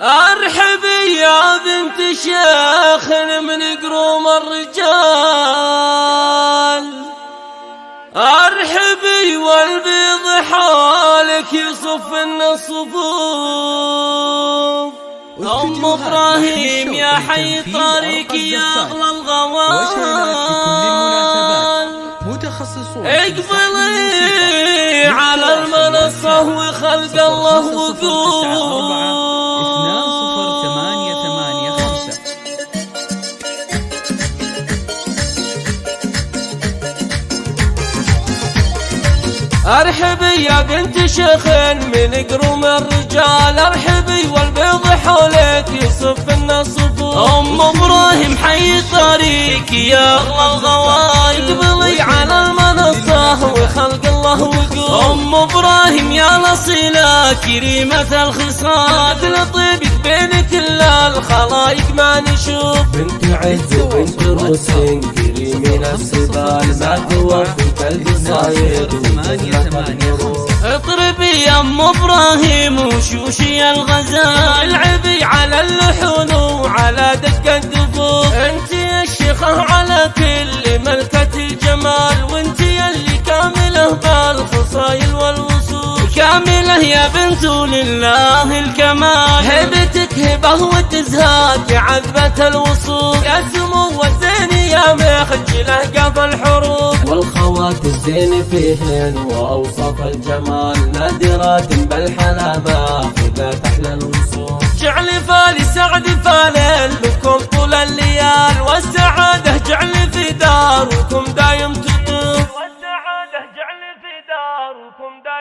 ارحبي يا بنت شيخ من قروم الرجال، ارحبي والبيض حالك يصفن الصفوف. ام ابراهيم يا حي طريق يا اغلى الغوال، اقبلي على المنصة وخلق الله وقوف. ارحبي يا بنت شيخ من قروم الرجال، ارحبي والبيض حولك يصفن الصفوف. ام ابراهيم حي طريق يا اغلى الغوايل، اقبلي على المنصة وخلق الله وقوف. ام ابراهيم يا الاصيلة كريمة الخصال، لطيبك بين كل الخلايق ما نشوف. بنت عز وبنت روسين كريمين السبال، ما توفي قلبي صاير اطربي يا ام ابراهيم وشوشي الغزال، العبي على اللحون وعلى دق الدفوف. انت يا الشيخة على كل ملكة الجمال، وانت اللي كامله بالخصايل والوصول. كامله يا بنت لله الكمال، هبتك هبه وتزهاد عذبة الوصول. يا سمو الزين يا مخجله قف الحروف، والخوات الزين فيهن واوصاف الجمال، نادرات بالحلا ماخذات احلى الوصول. جعل فالي سعد فالل لكم طول الليال، والسعادة جعل في داركم دايم تطوف. والسعادة جعل في داركم دايم